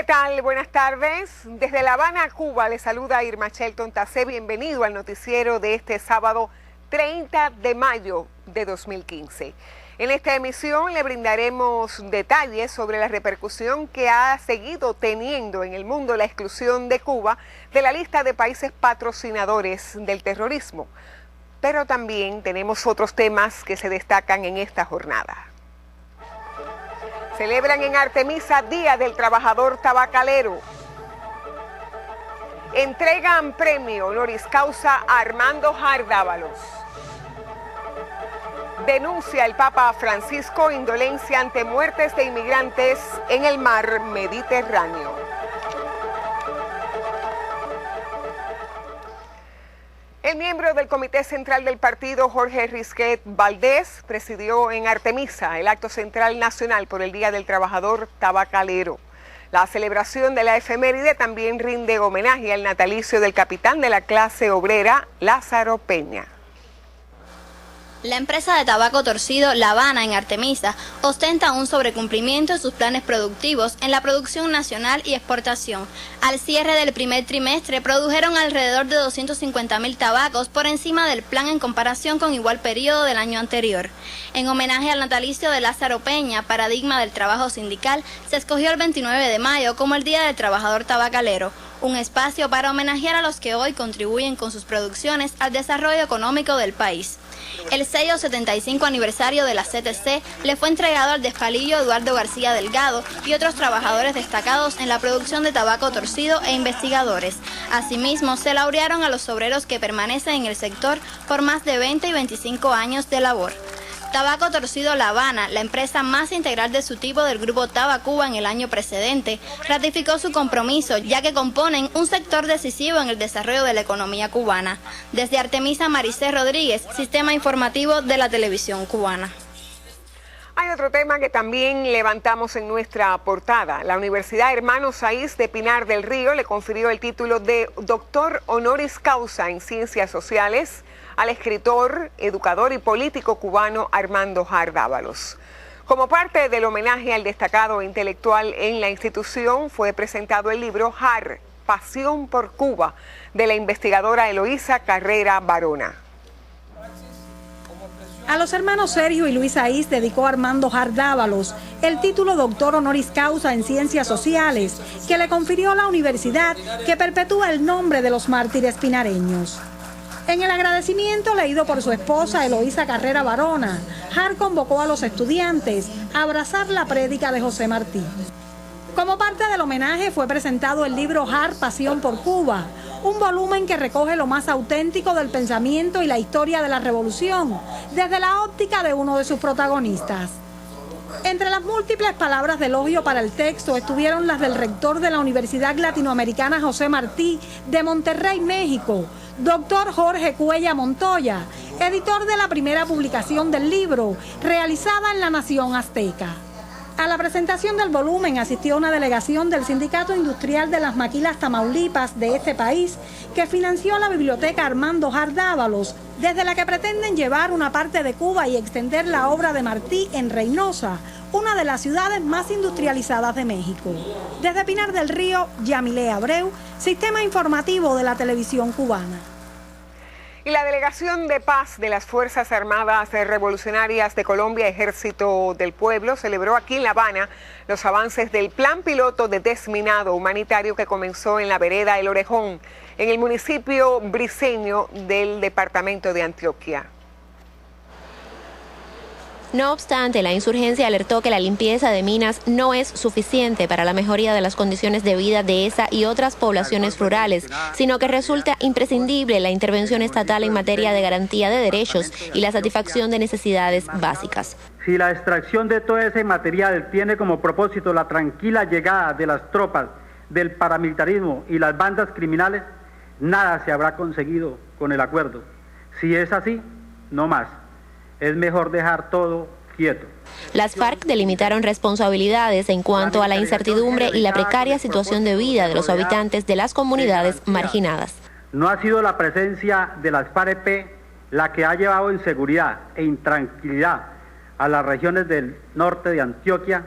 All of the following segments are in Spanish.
tal? Buenas tardes. Desde La Habana, Cuba, le saluda Irma Shelton Tacé. Bienvenido al noticiero de este sábado 30 de mayo de 2015. En esta emisión le brindaremos detalles sobre la repercusión que ha seguido teniendo en el mundo la exclusión de Cuba de la lista de países patrocinadores del terrorismo. Pero también tenemos otros temas que se destacan en esta jornada. Celebran en Artemisa Día del Trabajador Tabacalero. Entregan premio honoris causa a Armando Jar Dávalos. Denuncia el Papa Francisco indolencia ante muertes de inmigrantes en el mar Mediterráneo. El miembro del Comité Central del Partido, Jorge Risquet Valdés, presidió en Artemisa el acto central nacional por el Día del Trabajador Tabacalero. La celebración de la efeméride también rinde homenaje al natalicio del capitán de la clase obrera, Lázaro Peña. La empresa de tabaco torcido La Habana en Artemisa ostenta un sobrecumplimiento de sus planes productivos en la producción nacional y exportación. Al cierre del primer trimestre produjeron alrededor de 250.000 tabacos por encima del plan en comparación con igual periodo del año anterior. En homenaje al natalicio de Lázaro Peña, paradigma del trabajo sindical, se escogió el 29 de mayo como el Día del Trabajador Tabacalero, un espacio para homenajear a los que hoy contribuyen con sus producciones al desarrollo económico del país. El sello 75 aniversario de la CTC le fue entregado al despalillo Eduardo García Delgado y otros trabajadores destacados en la producción de tabaco torcido e investigadores. Asimismo, se laurearon a los obreros que permanecen en el sector por más de 20 y 25 años de labor. Tabaco Torcido La Habana, la empresa más integral de su tipo del grupo Tabacuba en el año precedente, ratificó su compromiso ya que componen un sector decisivo en el desarrollo de la economía cubana. Desde Artemisa, Maricé Rodríguez, Sistema Informativo de la Televisión Cubana. Hay otro tema que también levantamos en nuestra portada. La Universidad Hermano Sáiz de Pinar del Río le confirió el título de Doctor Honoris Causa en Ciencias Sociales al escritor, educador y político cubano Armando Jar Dávalos. Como parte del homenaje al destacado intelectual en la institución, fue presentado el libro Jar, Pasión por Cuba, de la investigadora Eloísa Carrera Barona. A los hermanos Sergio y Luis Sáiz dedicó Armando Jar Dávalos el título Doctor Honoris Causa en Ciencias Sociales, que le confirió la universidad, que perpetúa el nombre de los mártires pinareños. En el agradecimiento leído por su esposa Eloísa Carrera Barona, Jar convocó a los estudiantes a abrazar la prédica de José Martí. Como parte del homenaje fue presentado el libro Jar, Pasión por Cuba, un volumen que recoge lo más auténtico del pensamiento y la historia de la revolución, desde la óptica de uno de sus protagonistas. Entre las múltiples palabras de elogio para el texto estuvieron las del rector de la Universidad Latinoamericana José Martí de Monterrey, México, doctor Jorge Cuella Montoya, editor de la primera publicación del libro, realizada en la nación azteca. A la presentación del volumen asistió una delegación del Sindicato Industrial de las Maquilas Tamaulipas de este país, que financió la biblioteca Armando Jar Dávalos, desde la que pretenden llevar una parte de Cuba y extender la obra de Martí en Reynosa, una de las ciudades más industrializadas de México. Desde Pinar del Río, Yamilé Abreu, Sistema Informativo de la Televisión Cubana. Y la Delegación de Paz de las Fuerzas Armadas Revolucionarias de Colombia, Ejército del Pueblo, celebró aquí en La Habana los avances del plan piloto de desminado humanitario que comenzó en la vereda El Orejón, en el municipio briceño del departamento de Antioquia. No obstante, la insurgencia alertó que la limpieza de minas no es suficiente para la mejoría de las condiciones de vida de esa y otras poblaciones rurales, sino que resulta imprescindible la intervención estatal en materia de garantía de derechos y la satisfacción de necesidades básicas. Si la extracción de todo ese material tiene como propósito la tranquila llegada de las tropas del paramilitarismo y las bandas criminales, nada se habrá conseguido con el acuerdo. Si es así, no más. Es mejor dejar todo quieto. Las FARC delimitaron responsabilidades en cuanto a la incertidumbre y la precaria situación de vida de los habitantes de las comunidades marginadas. No ha sido la presencia de las FARC la que ha llevado inseguridad e intranquilidad a las regiones del norte de Antioquia,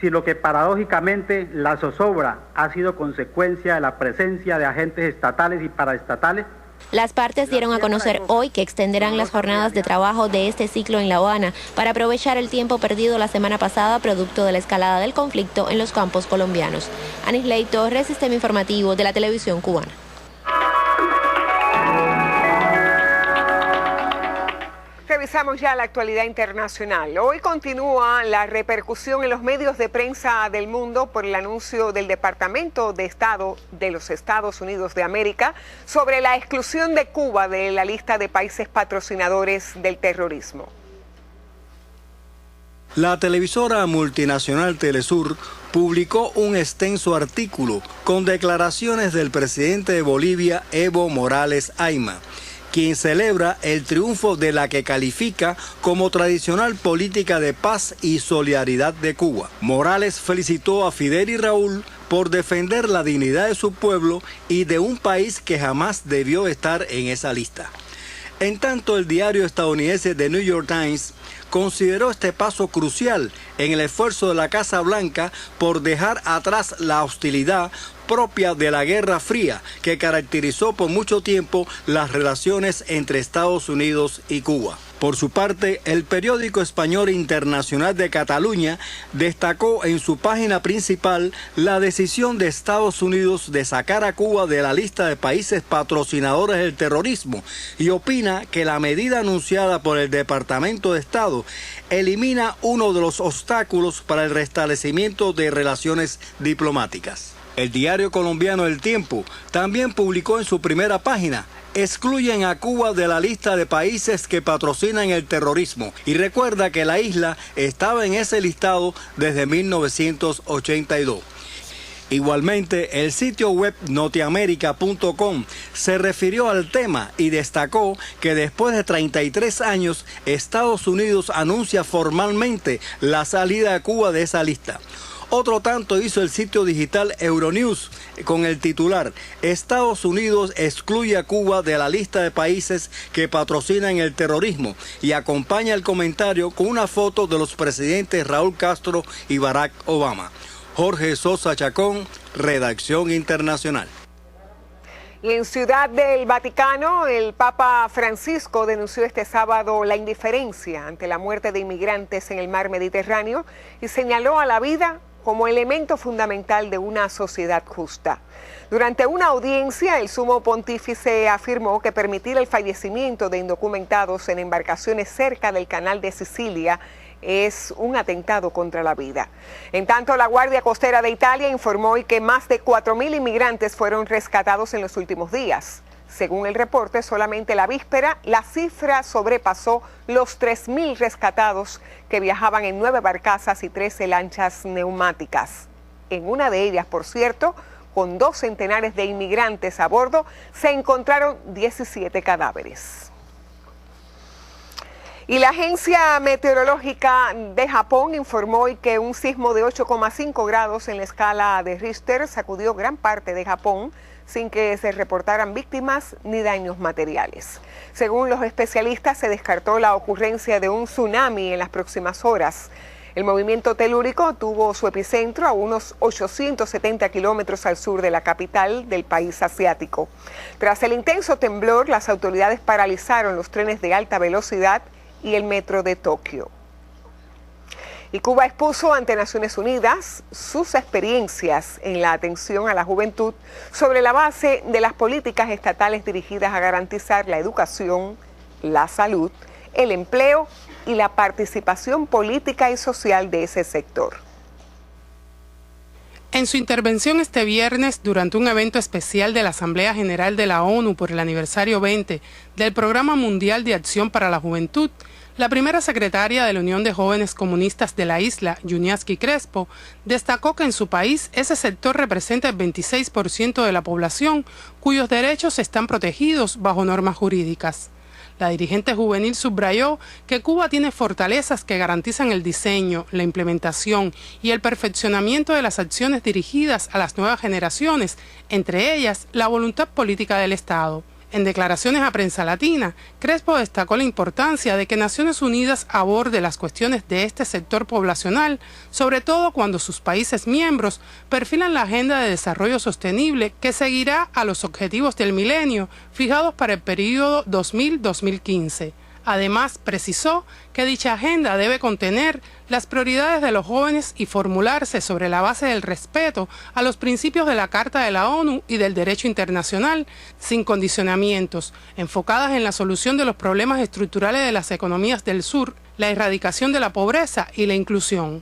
sino que paradójicamente la zozobra ha sido consecuencia de la presencia de agentes estatales y paraestatales. Las partes dieron a conocer hoy que extenderán las jornadas de trabajo de este ciclo en La Habana para aprovechar el tiempo perdido la semana pasada producto de la escalada del conflicto en los campos colombianos. Anisley Torres, Sistema Informativo de la Televisión Cubana. Revisamos ya la actualidad internacional. Hoy continúa la repercusión en los medios de prensa del mundo por el anuncio del Departamento de Estado de los Estados Unidos de América sobre la exclusión de Cuba de la lista de países patrocinadores del terrorismo. La televisora multinacional Telesur publicó un extenso artículo con declaraciones del presidente de Bolivia, Evo Morales Ayma, quien celebra el triunfo de la que califica como tradicional política de paz y solidaridad de Cuba. Morales felicitó a Fidel y Raúl por defender la dignidad de su pueblo y de un país que jamás debió estar en esa lista. En tanto, el diario estadounidense The New York Times consideró este paso crucial en el esfuerzo de la Casa Blanca por dejar atrás la hostilidad propia de la Guerra Fría que caracterizó por mucho tiempo las relaciones entre Estados Unidos y Cuba. Por su parte, el periódico español Internacional de Cataluña destacó en su página principal la decisión de Estados Unidos de sacar a Cuba de la lista de países patrocinadores del terrorismo y opina que la medida anunciada por el Departamento de Estado elimina uno de los obstáculos para el restablecimiento de relaciones diplomáticas. El diario colombiano El Tiempo también publicó en su primera página: excluyen a Cuba de la lista de países que patrocinan el terrorismo, y recuerda que la isla estaba en ese listado desde 1982. Igualmente, el sitio web notiamerica.com se refirió al tema y destacó que después de 33 años, Estados Unidos anuncia formalmente la salida de Cuba de esa lista. Otro tanto hizo el sitio digital Euronews con el titular: Estados Unidos excluye a Cuba de la lista de países que patrocinan el terrorismo, y acompaña el comentario con una foto de los presidentes Raúl Castro y Barack Obama. Jorge Sosa Chacón, Redacción Internacional. Y en Ciudad del Vaticano, el Papa Francisco denunció este sábado la indiferencia ante la muerte de inmigrantes en el mar Mediterráneo y señaló a la vida como elemento fundamental de una sociedad justa. Durante una audiencia, el sumo pontífice afirmó que permitir el fallecimiento de indocumentados en embarcaciones cerca del Canal de Sicilia es un atentado contra la vida. En tanto, la Guardia Costera de Italia informó hoy que más de 4.000 inmigrantes fueron rescatados en los últimos días. Según el reporte, solamente la víspera la cifra sobrepasó los 3.000 rescatados que viajaban en 9 barcazas y 13 lanchas neumáticas. En una de ellas, por cierto, con 2 centenares de inmigrantes a bordo, se encontraron 17 cadáveres. Y la Agencia Meteorológica de Japón informó hoy que un sismo de 8,5 grados en la escala de Richter sacudió gran parte de Japón sin que se reportaran víctimas ni daños materiales. Según los especialistas, se descartó la ocurrencia de un tsunami en las próximas horas. El movimiento telúrico tuvo su epicentro a unos 870 kilómetros al sur de la capital del país asiático. Tras el intenso temblor, las autoridades paralizaron los trenes de alta velocidad y el metro de Tokio. Y Cuba expuso ante Naciones Unidas sus experiencias en la atención a la juventud sobre la base de las políticas estatales dirigidas a garantizar la educación, la salud, el empleo y la participación política y social de ese sector. En su intervención este viernes durante un evento especial de la Asamblea General de la ONU por el aniversario 20 del Programa Mundial de Acción para la Juventud, la primera secretaria de la Unión de Jóvenes Comunistas de la isla, Yuniaski Crespo, destacó que en su país ese sector representa el 26% de la población cuyos derechos están protegidos bajo normas jurídicas. La dirigente juvenil subrayó que Cuba tiene fortalezas que garantizan el diseño, la implementación y el perfeccionamiento de las acciones dirigidas a las nuevas generaciones, entre ellas la voluntad política del Estado. En declaraciones a Prensa Latina, Crespo destacó la importancia de que Naciones Unidas aborde las cuestiones de este sector poblacional, sobre todo cuando sus países miembros perfilan la agenda de desarrollo sostenible que seguirá a los objetivos del milenio fijados para el período 2000-2015. Además, precisó que dicha agenda debe contener las prioridades de los jóvenes y formularse sobre la base del respeto a los principios de la Carta de la ONU y del derecho internacional, sin condicionamientos, enfocadas en la solución de los problemas estructurales de las economías del sur, la erradicación de la pobreza y la inclusión.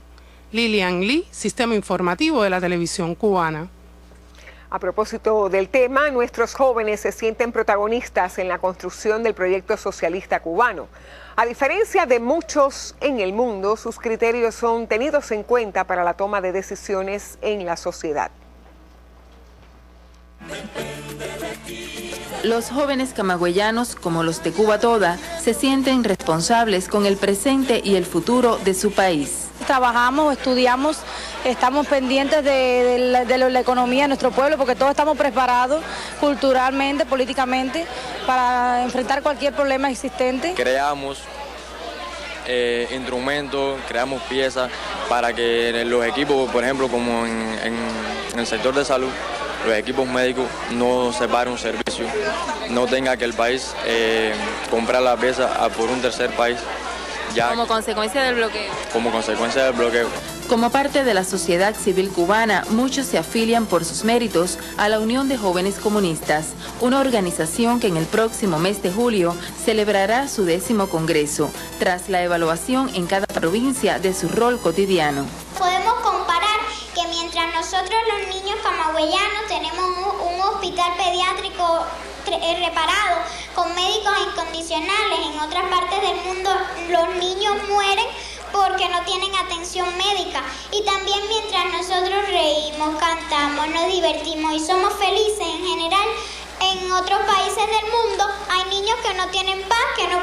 Lilian Lee, Sistema Informativo de la Televisión Cubana. A propósito del tema, nuestros jóvenes se sienten protagonistas en la construcción del proyecto socialista cubano. A diferencia de muchos en el mundo, sus criterios son tenidos en cuenta para la toma de decisiones en la sociedad. Los jóvenes camagüeyanos, como los de Cuba toda, se sienten responsables con el presente y el futuro de su país. Trabajamos, estudiamos, estamos pendientes de la economía de nuestro pueblo porque todos estamos preparados culturalmente, políticamente, para enfrentar cualquier problema existente. Creamos instrumentos, creamos piezas para que los equipos, por ejemplo, como en el sector de salud, los equipos médicos no separen un servicio, no tenga que el país comprar la pieza por un tercer país. Como consecuencia del bloqueo. Como consecuencia del bloqueo. Como parte de la sociedad civil cubana, muchos se afilian por sus méritos a la Unión de Jóvenes Comunistas, una organización que en el próximo mes de julio celebrará su 10º congreso, tras la evaluación en cada provincia de su rol cotidiano. Podemos comparar que mientras nosotros los niños camagüeyanos tenemos un hospital pediátrico reparado con médicos incondicionales, en otras partes del mundo los niños mueren porque no tienen atención médica. Y también mientras nosotros reímos, cantamos, nos divertimos y somos felices en general, en otros países del mundo hay niños que no tienen paz, que no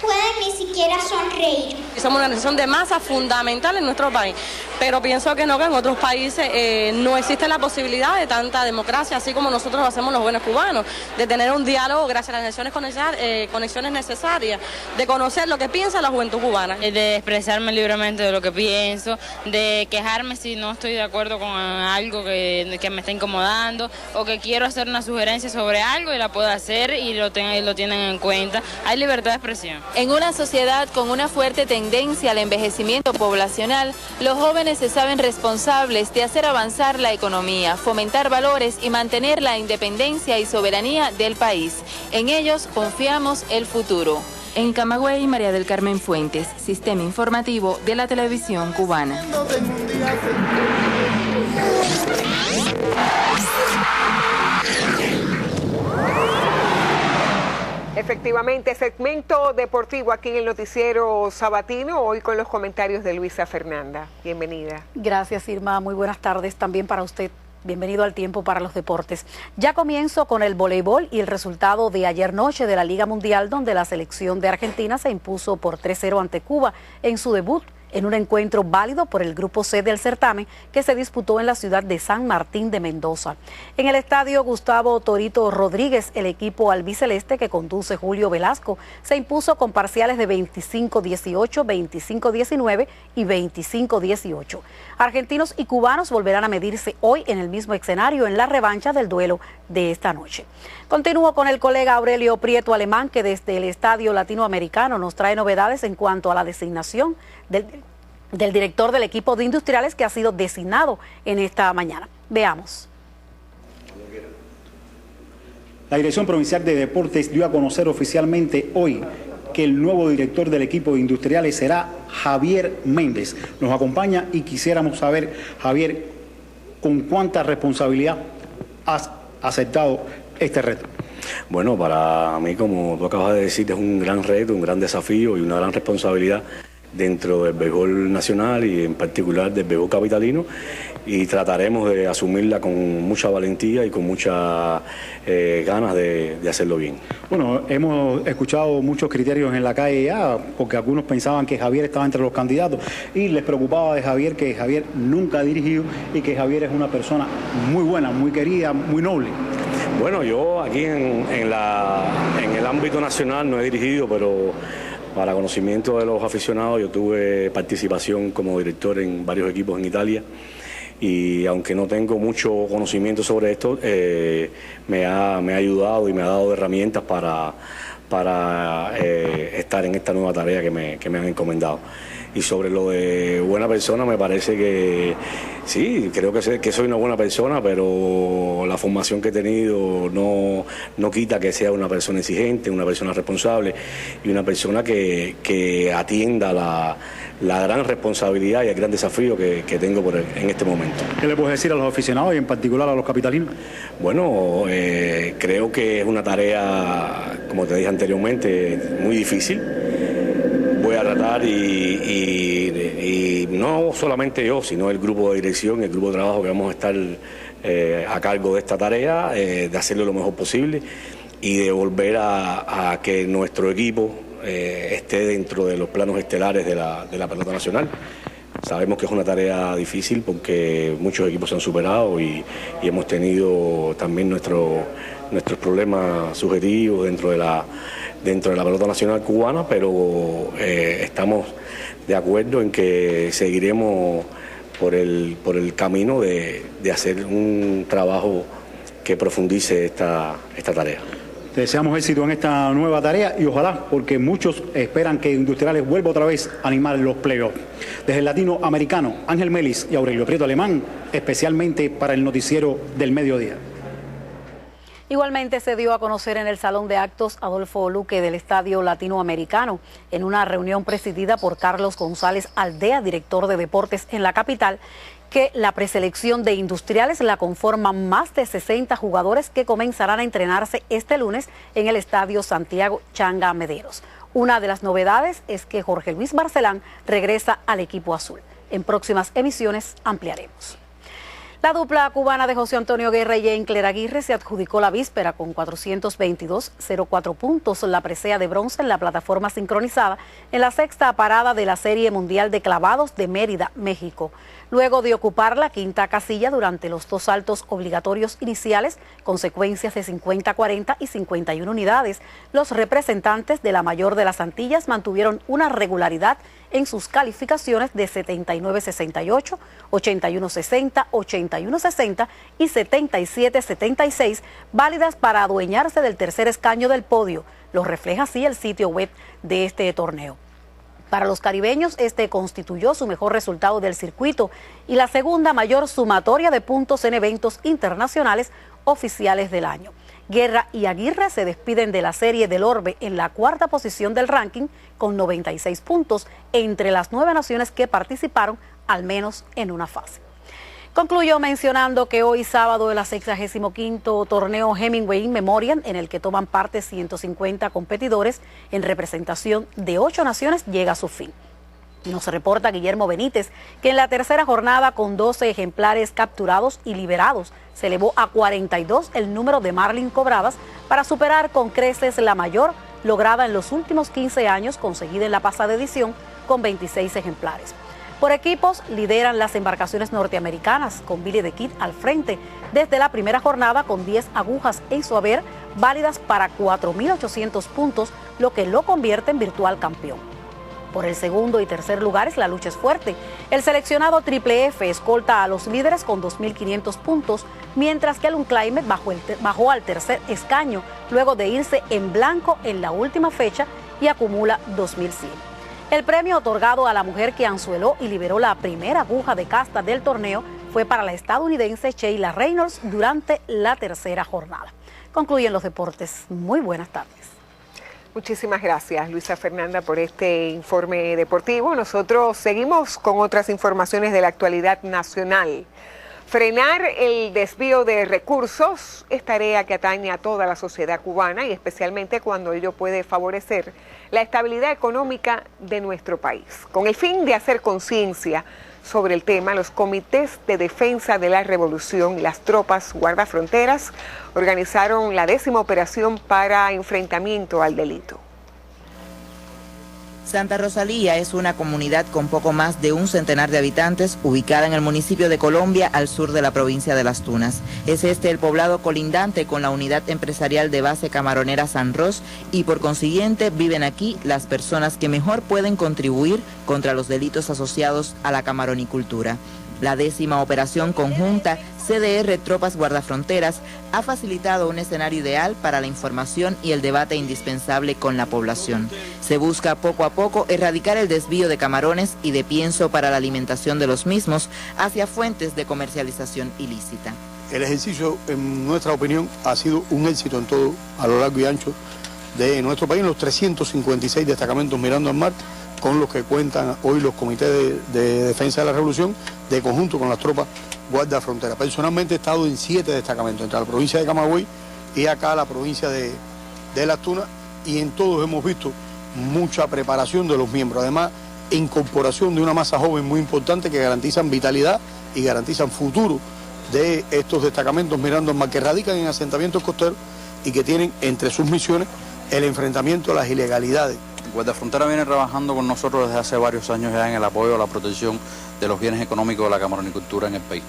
pueden ni siquiera sonreír. Somos una organización de masa fundamental en nuestro país, pero pienso que no, que en otros países no existe la posibilidad de tanta democracia, así como nosotros lo hacemos los jóvenes cubanos, de tener un diálogo gracias a las conexiones necesarias, de conocer lo que piensa la juventud cubana. De expresarme libremente de lo que pienso, de quejarme si no estoy de acuerdo con algo que me está incomodando, o que quiero hacer una sugerencia sobre algo y la puedo hacer y lo tienen en cuenta. Hay libertad de expresión. En una sociedad con una fuerte tendencia al envejecimiento poblacional, los jóvenes se saben responsables de hacer avanzar la economía, fomentar valores y mantener la independencia y soberanía del país. En ellos confiamos el futuro. En Camagüey, María del Carmen Fuentes, Sistema Informativo de la Televisión Cubana. Efectivamente, segmento deportivo aquí en el noticiero sabatino, hoy con los comentarios de Luisa Fernanda. Bienvenida. Gracias, Irma. Muy buenas tardes también para usted. Bienvenido al Tiempo para los Deportes. Ya comienzo con el voleibol y el resultado de ayer noche de la Liga Mundial, donde la selección de Argentina se impuso por 3-0 ante Cuba en su debut en un encuentro válido por el grupo C del certamen que se disputó en la ciudad de San Martín de Mendoza. En el estadio Gustavo Torito Rodríguez, el equipo albiceleste que conduce Julio Velasco se impuso con parciales de 25-18, 25-19 y 25-18. Argentinos y cubanos volverán a medirse hoy en el mismo escenario en la revancha del duelo de esta noche. Continúo con el colega Aurelio Prieto Alemán, que desde el Estadio Latinoamericano nos trae novedades en cuanto a la designación del director del equipo de Industriales que ha sido designado en esta mañana. Veamos. La Dirección Provincial de Deportes dio a conocer oficialmente hoy que el nuevo director del equipo de Industriales será Javier Méndez. Nos acompaña y quisiéramos saber, Javier, ¿con cuánta responsabilidad has aceptado este reto? Bueno, para mí, como tú acabas de decir, es un gran reto, un gran desafío y una gran responsabilidad dentro del béisbol nacional y en particular del béisbol capitalino, y trataremos de asumirla con mucha valentía y con muchas ganas de hacerlo bien. Bueno, hemos escuchado muchos criterios en la calle ya, porque algunos pensaban que Javier estaba entre los candidatos y les preocupaba de Javier que Javier nunca ha dirigido y que Javier es una persona muy buena, muy querida, muy noble. Bueno, yo aquí en el ámbito nacional no he dirigido, pero para conocimiento de los aficionados yo tuve participación como director en varios equipos en Italia y aunque no tengo mucho conocimiento sobre esto, me ha ayudado y me ha dado herramientas para estar en esta nueva tarea que me han encomendado. Y sobre lo de buena persona, me parece que sí, creo que soy una buena persona, pero la formación que he tenido no quita que sea una persona exigente, una persona responsable y una persona que atienda la gran responsabilidad y el gran desafío que tengo en este momento. ¿Qué le puedes decir a los aficionados y en particular a los capitalinos? Bueno, creo que es una tarea, como te dije anteriormente, muy difícil. Voy a tratar y no solamente yo, sino el grupo de dirección, el grupo de trabajo que vamos a estar a cargo de esta tarea, de hacerlo lo mejor posible y de volver a que nuestro equipo esté dentro de los planos estelares de la pelota nacional. Sabemos que es una tarea difícil porque muchos equipos se han superado y hemos tenido también nuestros problemas subjetivos dentro de la pelota nacional cubana, pero estamos de acuerdo en que seguiremos por el camino de hacer un trabajo que profundice esta tarea. Te deseamos éxito en esta nueva tarea y ojalá, porque muchos esperan que Industriales vuelva otra vez a animar los playoffs. Desde el Latinoamericano, Ángel Melis y Aurelio Prieto Alemán, especialmente para el noticiero del mediodía. Igualmente se dio a conocer en el Salón de Actos Adolfo Luque del Estadio Latinoamericano, en una reunión presidida por Carlos González Aldea, director de deportes en la capital, que la preselección de Industriales la conforman más de 60 jugadores que comenzarán a entrenarse este lunes en el Estadio Santiago Changa Mederos. Una de las novedades es que Jorge Luis Barcelán regresa al equipo azul. En próximas emisiones ampliaremos. La dupla cubana de José Antonio Guerra y Encler Aguirre se adjudicó la víspera con 422.04 puntos la presea de bronce en la plataforma sincronizada en la sexta parada de la Serie Mundial de Clavados de Mérida, México. Luego de ocupar la quinta casilla durante los dos saltos obligatorios iniciales, con secuencias de 50-40 y 51 unidades, los representantes de la mayor de las Antillas mantuvieron una regularidad en sus calificaciones de 79-68, 81-60, 81-60 y 77-76, válidas para adueñarse del tercer escaño del podio. Lo refleja así el sitio web de este torneo. Para los caribeños, este constituyó su mejor resultado del circuito y la segunda mayor sumatoria de puntos en eventos internacionales oficiales del año. Guerra y Aguirre se despiden de la Serie del Orbe en la cuarta posición del ranking con 96 puntos entre las 9 naciones que participaron al menos en una fase. Concluyo mencionando que hoy sábado el 65º torneo Hemingway in Memoriam, en el que toman parte 150 competidores en representación de 8 naciones, llega a su fin. Nos reporta Guillermo Benítez que en la tercera jornada, con 12 ejemplares capturados y liberados, se elevó a 42 el número de marlin cobradas para superar con creces la mayor lograda en los últimos 15 años, conseguida en la pasada edición con 26 ejemplares. Por equipos lideran las embarcaciones norteamericanas, con Billy the Kid al frente desde la primera jornada con 10 agujas en su haber, válidas para 4.800 puntos, lo que lo convierte en virtual campeón. Por el segundo y tercer lugares la lucha es fuerte. El seleccionado Triple F escolta a los líderes con 2.500 puntos, mientras que el Unclaimed bajó al tercer escaño luego de irse en blanco en la última fecha y acumula 2.100. El premio otorgado a la mujer que anzueló y liberó la primera aguja de casta del torneo fue para la estadounidense Sheila Reynolds durante la tercera jornada. Concluyen los deportes. Muy buenas tardes. Muchísimas gracias, Luisa Fernanda, por este informe deportivo. Nosotros seguimos con otras informaciones de la actualidad nacional. Frenar el desvío de recursos es tarea que atañe a toda la sociedad cubana y especialmente cuando ello puede favorecer la estabilidad económica de nuestro país. Con el fin de hacer conciencia sobre el tema, los comités de defensa de la revolución y las tropas guardafronteras organizaron la 10ª operación para enfrentamiento al delito. Santa Rosalía es una comunidad con poco más de un centenar de habitantes, ubicada en el municipio de Colombia, al sur de la provincia de Las Tunas. Es este el poblado colindante con la unidad empresarial de base camaronera San Ros y por consiguiente viven aquí las personas que mejor pueden contribuir contra los delitos asociados a la camaronicultura. La 10ª operación conjunta CDR Tropas Guardafronteras ha facilitado un escenario ideal para la información y el debate indispensable con la población. Se busca poco a poco erradicar el desvío de camarones y de pienso para la alimentación de los mismos hacia fuentes de comercialización ilícita. El ejercicio, en nuestra opinión, ha sido un éxito en todo, a lo largo y ancho de nuestro país, los 356 destacamentos mirando al mar, con los que cuentan hoy los comités de defensa de la revolución, de conjunto con las tropas guarda frontera. Personalmente he estado en 7 destacamentos, entre la provincia de Camagüey y acá la provincia de Las Tunas, y en todos hemos visto mucha preparación de los miembros, además incorporación de una masa joven muy importante que garantizan vitalidad y garantizan futuro de estos destacamentos mirando al mar, que radican en asentamientos costeros y que tienen entre sus misiones el enfrentamiento a las ilegalidades. Guardafrontera viene trabajando con nosotros desde hace varios años ya en el apoyo a la protección de los bienes económicos de la camaronicultura en el país.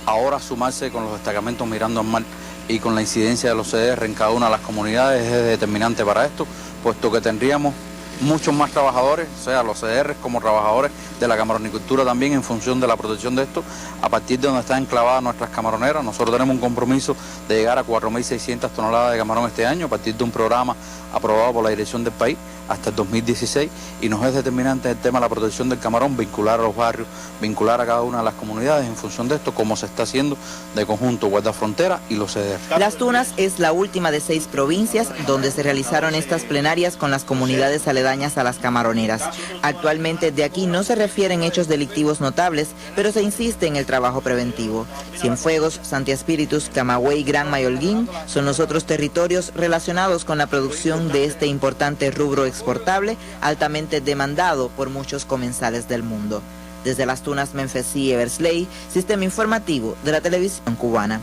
Ahora sumarse con los destacamentos mirando al mar y con la incidencia de los CDR en cada una de las comunidades es determinante para esto, puesto que tendríamos muchos más trabajadores, o sea, los CDR como trabajadores de la camaronicultura también en función de la protección de esto, a partir de donde están enclavadas nuestras camaroneras. Nosotros tenemos un compromiso de llegar a 4.600 toneladas de camarón este año, a partir de un programa aprobado por la dirección del país hasta el 2016, y nos es determinante el tema de la protección del camarón, vincular a los barrios, vincular a cada una de las comunidades en función de esto, como se está haciendo de conjunto Guardafrontera y los CDR. Las Tunas es la última de 6 provincias donde se realizaron estas plenarias con las comunidades aledañas a las camaroneras. Actualmente de aquí no se refieren hechos delictivos notables, pero se insiste en el trabajo preventivo. Cienfuegos, Santi Espíritus, Camagüey, Gran Mayolguín son los otros territorios relacionados con la producción de este importante rubro exportable, altamente demandado por muchos comensales del mundo. Desde Las Tunas, Menfesí, Eversley, Sistema Informativo de la Televisión Cubana.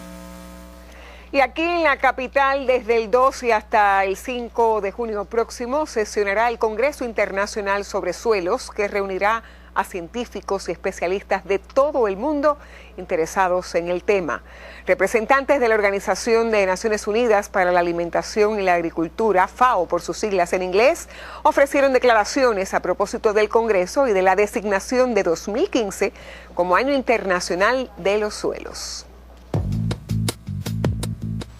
Y aquí en la capital, desde el 12 hasta el 5 de junio próximo, sesionará el Congreso Internacional sobre Suelos, que reunirá a científicos y especialistas de todo el mundo interesados en el tema. Representantes de la Organización de Naciones Unidas para la Alimentación y la Agricultura, FAO por sus siglas en inglés, ofrecieron declaraciones a propósito del Congreso y de la designación de 2015 como Año Internacional de los Suelos.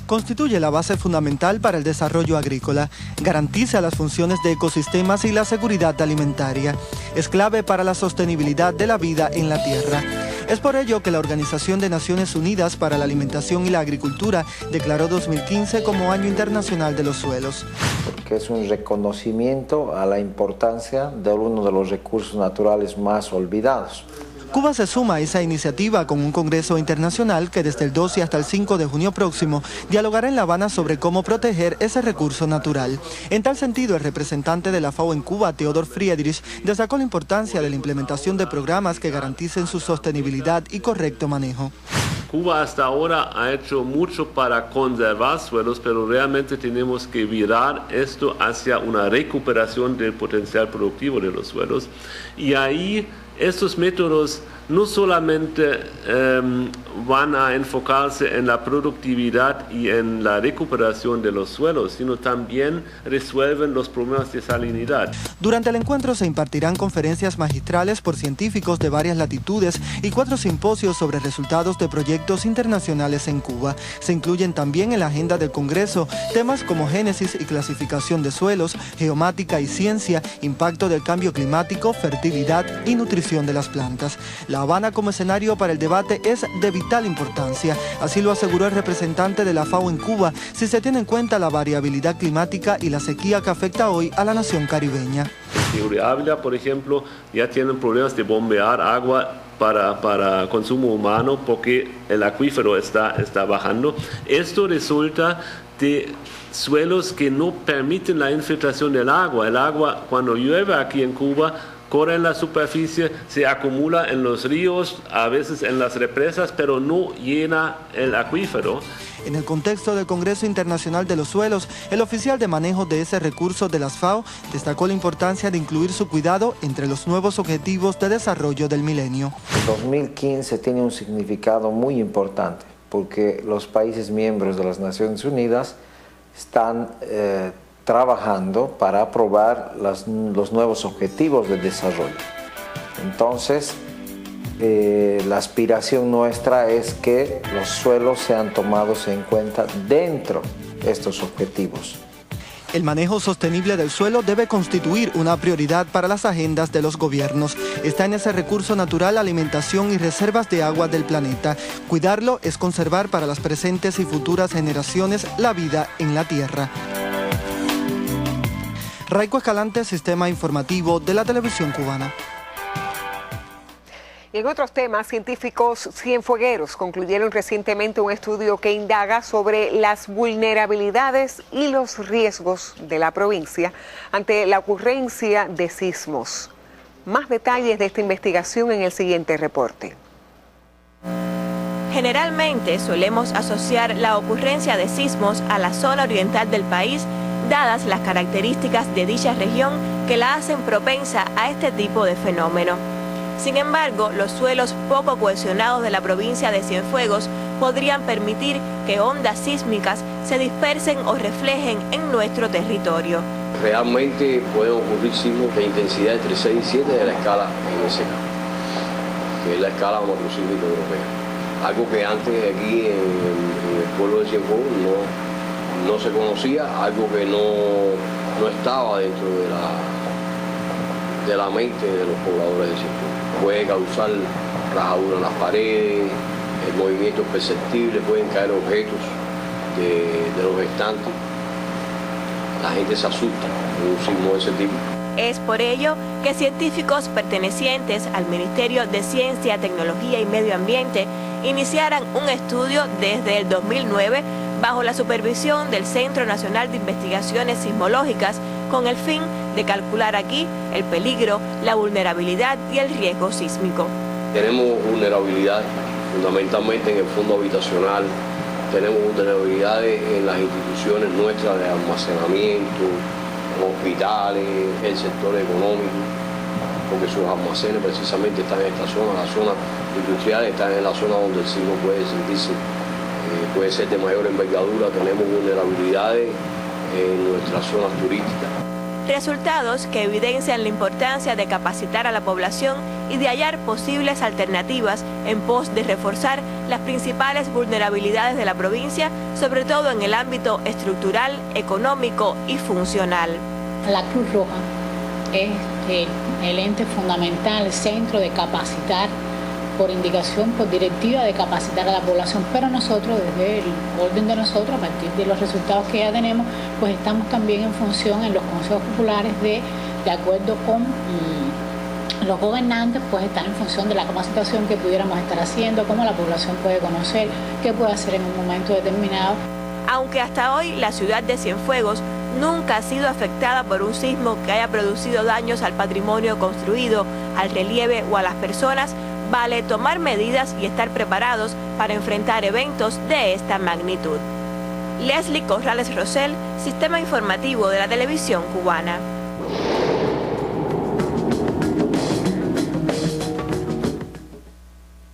Constituye la base fundamental para el desarrollo agrícola, garantiza las funciones de ecosistemas y la seguridad alimentaria. Es clave para la sostenibilidad de la vida en la tierra. Es por ello que la Organización de Naciones Unidas para la Alimentación y la Agricultura declaró 2015 como Año Internacional de los Suelos. Porque es un reconocimiento a la importancia de uno de los recursos naturales más olvidados. Cuba se suma a esa iniciativa con un congreso internacional que desde el 12 hasta el 5 de junio próximo dialogará en La Habana sobre cómo proteger ese recurso natural. En tal sentido, el representante de la FAO en Cuba, Theodor Friedrich, destacó la importancia de la implementación de programas que garanticen su sostenibilidad y correcto manejo. Cuba hasta ahora ha hecho mucho para conservar suelos, pero realmente tenemos que virar esto hacia una recuperación del potencial productivo de los suelos. Y ahí estos métodos no solamente van a enfocarse en la productividad y en la recuperación de los suelos, sino también resuelven los problemas de salinidad. Durante el encuentro se impartirán conferencias magistrales por científicos de varias latitudes y 4 simposios sobre resultados de proyectos internacionales en Cuba. Se incluyen también en la agenda del Congreso temas como génesis y clasificación de suelos, geomática y ciencia, impacto del cambio climático, fertilidad y nutrición de las plantas. La Habana como escenario para el debate es de vital importancia, así lo aseguró el representante de la FAO en Cuba, si se tiene en cuenta la variabilidad climática y la sequía que afecta hoy a la nación caribeña. En Ávila, por ejemplo, ya tienen problemas de bombear agua para consumo humano porque el acuífero está bajando. Esto resulta de suelos que no permiten la infiltración del agua. El agua, cuando llueve aquí en Cuba, corre en la superficie, se acumula en los ríos, a veces en las represas, pero no llena el acuífero. En el contexto del Congreso Internacional de los Suelos, el oficial de manejo de ese recurso de las FAO destacó la importancia de incluir su cuidado entre los nuevos objetivos de desarrollo del milenio. 2015 tiene un significado muy importante porque los países miembros de las Naciones Unidas están trabajando para aprobar los nuevos objetivos de desarrollo. Entonces, la aspiración nuestra es que los suelos sean tomados en cuenta dentro de estos objetivos. El manejo sostenible del suelo debe constituir una prioridad para las agendas de los gobiernos. Está en ese recurso natural, alimentación y reservas de agua del planeta. Cuidarlo es conservar para las presentes y futuras generaciones la vida en la tierra. Raico Escalante, Sistema Informativo de la Televisión Cubana. Y en otros temas, científicos cienfuegueros concluyeron recientemente un estudio que indaga sobre las vulnerabilidades y los riesgos de la provincia ante la ocurrencia de sismos. Más detalles de esta investigación en el siguiente reporte. Generalmente solemos asociar la ocurrencia de sismos a la zona oriental del país, dadas las características de dicha región que la hacen propensa a este tipo de fenómeno. Sin embargo, los suelos poco cohesionados de la provincia de Cienfuegos podrían permitir que ondas sísmicas se dispersen o reflejen en nuestro territorio. Realmente pueden ocurrir sismos de intensidad entre 6 y 7 de la escala MSK, que es la escala macrosísmica europea. Algo que antes aquí en el pueblo de Cienfuegos no se conocía, algo que no estaba dentro de la mente de los pobladores de Cienfuegos. Puede causar rajaduras en las paredes, movimientos perceptibles, pueden caer objetos de los estantes. La gente se asusta en un sismo de ese tipo. Es por ello que científicos pertenecientes al Ministerio de Ciencia, Tecnología y Medio Ambiente iniciaran un estudio desde el 2009 bajo la supervisión del Centro Nacional de Investigaciones Sismológicas con el fin de calcular aquí el peligro, la vulnerabilidad y el riesgo sísmico. Tenemos vulnerabilidades fundamentalmente en el fondo habitacional, tenemos vulnerabilidades en las instituciones nuestras de almacenamiento, hospitales, el sector económico, porque sus almacenes precisamente están en esta zona, las zonas industriales están en la zona donde el sismo puede sentirse, puede ser de mayor envergadura, tenemos vulnerabilidades en nuestras zonas turísticas. Resultados que evidencian la importancia de capacitar a la población y de hallar posibles alternativas en pos de reforzar las principales vulnerabilidades de la provincia, sobre todo en el ámbito estructural, económico y funcional. La Cruz Roja es el ente fundamental, el centro de capacitar, por indicación, por directiva de capacitar a la población, pero nosotros, desde el orden de nosotros, a partir de los resultados que ya tenemos, pues estamos también en función en los consejos populares de acuerdo con los gobernantes, pues están en función de la capacitación que pudiéramos estar haciendo, cómo la población puede conocer, qué puede hacer en un momento determinado. Aunque hasta hoy la ciudad de Cienfuegos nunca ha sido afectada por un sismo que haya producido daños al patrimonio construido, al relieve o a las personas, vale tomar medidas y estar preparados para enfrentar eventos de esta magnitud. Leslie Corrales Rosell, Sistema Informativo de la Televisión Cubana.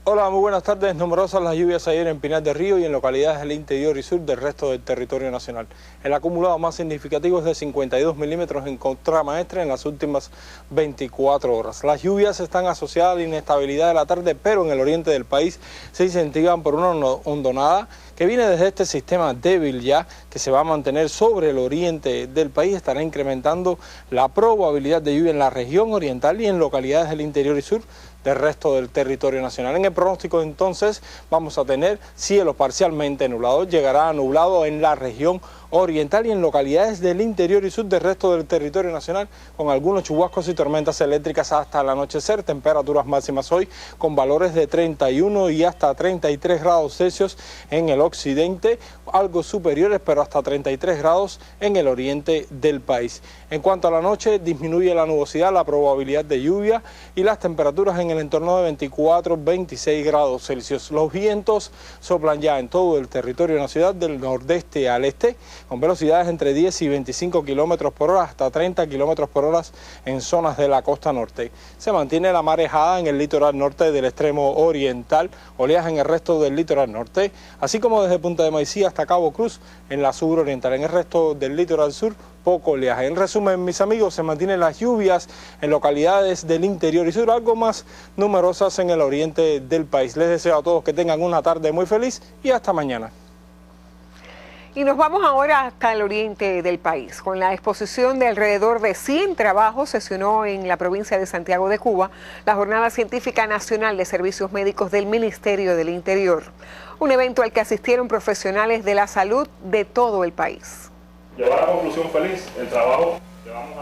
Hola, muy buenas tardes. Numerosas las lluvias ayer en Pinar del Río y en localidades del interior y sur del resto del territorio nacional. El acumulado más significativo es de 52 milímetros en Contramaestre en las últimas 24 horas. Las lluvias están asociadas a la inestabilidad de la tarde, pero en el oriente del país se incentivan por una hondonada que viene desde este sistema débil ya, que se va a mantener sobre el oriente del país, estará incrementando la probabilidad de lluvia en la región oriental y en localidades del interior y sur del resto del territorio nacional. En el pronóstico entonces vamos a tener cielo parcialmente nublado, llegará a nublado en la región oriental y en localidades del interior y sur del resto del territorio nacional, con algunos chubascos y tormentas eléctricas hasta el anochecer. Temperaturas máximas hoy con valores de 31 y hasta 33 grados Celsius en el occidente, algo superiores, pero hasta 33 grados en el oriente del país. En cuanto a la noche, disminuye la nubosidad, la probabilidad de lluvia y las temperaturas en el entorno de 24-26 grados Celsius. Los vientos soplan ya en todo el territorio nacional del nordeste al este, con velocidades entre 10 y 25 kilómetros por hora hasta 30 kilómetros por hora en zonas de la costa norte. Se mantiene la marejada en el litoral norte del extremo oriental, oleaje en el resto del litoral norte, así como desde Punta de Maicía hasta Cabo Cruz en la suroriental. En el resto del litoral sur, poco oleaje. En resumen, mis amigos, se mantienen las lluvias en localidades del interior y sur, algo más numerosas en el oriente del país. Les deseo a todos que tengan una tarde muy feliz y hasta mañana. Y nos vamos ahora hasta el oriente del país. Con la exposición de alrededor de 100 trabajos, sesionó en la provincia de Santiago de Cuba la Jornada Científica Nacional de Servicios Médicos del Ministerio del Interior. Un evento al que asistieron profesionales de la salud de todo el país. Llevar a conclusión feliz el trabajo.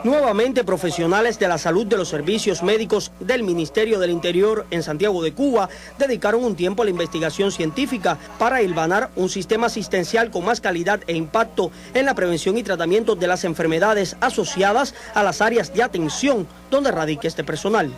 Nuevamente, profesionales de la salud de los servicios médicos del Ministerio del Interior en Santiago de Cuba dedicaron un tiempo a la investigación científica para hilvanar un sistema asistencial con más calidad e impacto en la prevención y tratamiento de las enfermedades asociadas a las áreas de atención donde radica este personal.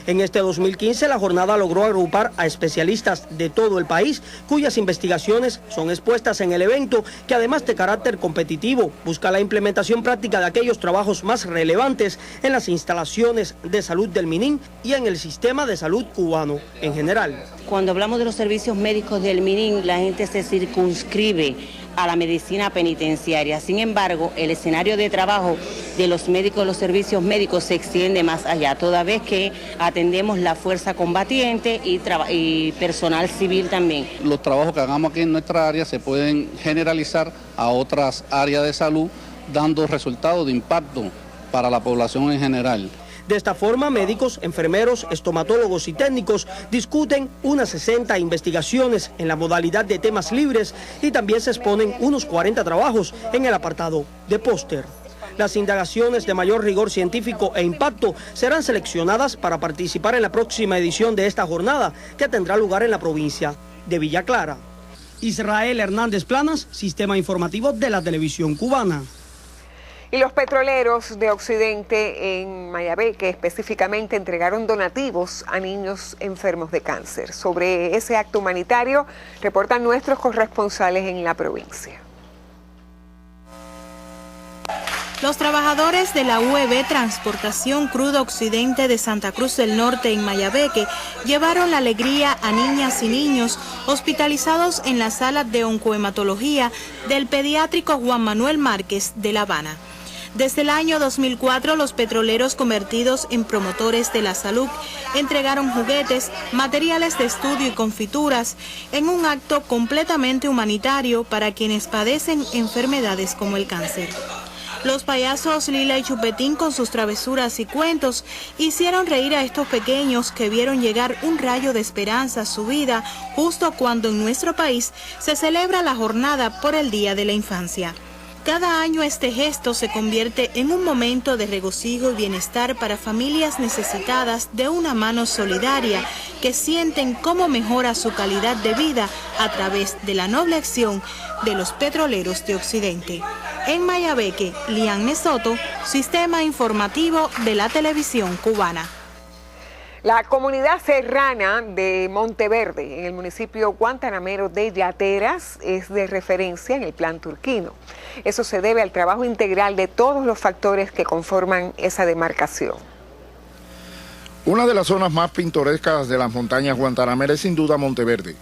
En este 2015, la jornada logró agrupar a especialistas de todo el país, cuyas investigaciones son expuestas en el evento, que además de carácter competitivo, busca la implementación práctica de aquellos trabajos más relevantes en las instalaciones de salud del MININ y en el sistema de salud cubano en general. Cuando hablamos de los servicios médicos del MININ, la gente se circunscribe a la medicina penitenciaria. Sin embargo, el escenario de trabajo de los médicos de los servicios médicos se extiende más allá, toda vez que atendemos la fuerza combatiente y personal civil también. Los trabajos que hagamos aquí en nuestra área se pueden generalizar a otras áreas de salud, dando resultados de impacto para la población en general. De esta forma, médicos, enfermeros, estomatólogos y técnicos discuten unas 60 investigaciones en la modalidad de temas libres y también se exponen unos 40 trabajos en el apartado de póster. Las indagaciones de mayor rigor científico e impacto serán seleccionadas para participar en la próxima edición de esta jornada, que tendrá lugar en la provincia de Villa Clara. Israel Hernández Planas, Sistema Informativo de la Televisión Cubana. Y los petroleros de Occidente en Mayabeque específicamente entregaron donativos a niños enfermos de cáncer. Sobre ese acto humanitario reportan nuestros corresponsales en la provincia. Los trabajadores de la UEB Transportación Crudo Occidente de Santa Cruz del Norte en Mayabeque llevaron la alegría a niñas y niños hospitalizados en la sala de oncohematología del pediátrico Juan Manuel Márquez de La Habana. Desde el año 2004, los petroleros convertidos en promotores de la salud entregaron juguetes, materiales de estudio y confituras en un acto completamente humanitario para quienes padecen enfermedades como el cáncer. Los payasos Lila y Chupetín, con sus travesuras y cuentos, hicieron reír a estos pequeños que vieron llegar un rayo de esperanza a su vida justo cuando en nuestro país se celebra la jornada por el Día de la Infancia. Cada año este gesto se convierte en un momento de regocijo y bienestar para familias necesitadas de una mano solidaria que sienten cómo mejora su calidad de vida a través de la noble acción de los petroleros de Occidente. En Mayabeque, Lian Soto, Sistema Informativo de la Televisión Cubana. La comunidad serrana de Monteverde, en el municipio guantanamero de Yateras, es de referencia en el plan turquino. Eso se debe al trabajo integral de todos los factores que conforman esa demarcación. Una de las zonas más pintorescas de las montañas guantanameras es sin duda Monteverde,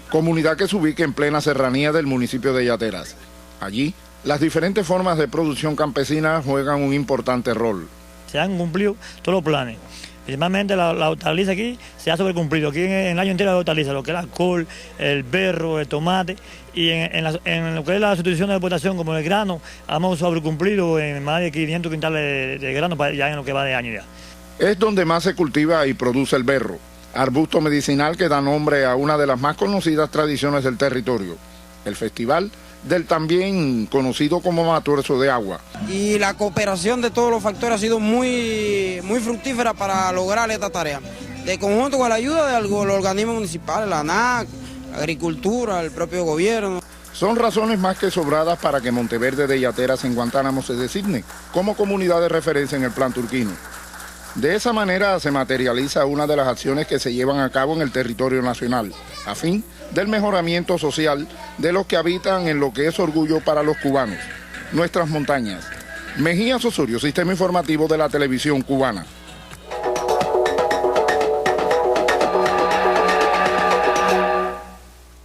comunidad que se ubica en plena serranía del municipio de Yateras. Allí, las diferentes formas de producción campesina juegan un importante rol. Se han cumplido todos los planes. Principalmente la hortaliza aquí se ha sobrecumplido. Aquí en el año entero de hortaliza, lo que es el col, el berro, el tomate, y en lo que es la sustitución de explotación como el grano, hemos sobrecumplido en más de 500 quintales de grano ya en lo que va de año ya. Es donde más se cultiva y produce el berro, arbusto medicinal que da nombre a una de las más conocidas tradiciones del territorio, el festival del también conocido como Matuerzo de Agua. Y la cooperación de todos los factores ha sido muy fructífera para lograr esta tarea. De conjunto con la ayuda de los organismos municipales, la ANAC, la agricultura, el propio gobierno. Son razones más que sobradas para que Monteverde de Yateras en Guantánamo se designe como comunidad de referencia en el plan turquino. De esa manera se materializa una de las acciones que se llevan a cabo en el territorio nacional, a fin del mejoramiento social de los que habitan en lo que es orgullo para los cubanos, nuestras montañas. Mejías Osorio, Sistema Informativo de la Televisión Cubana.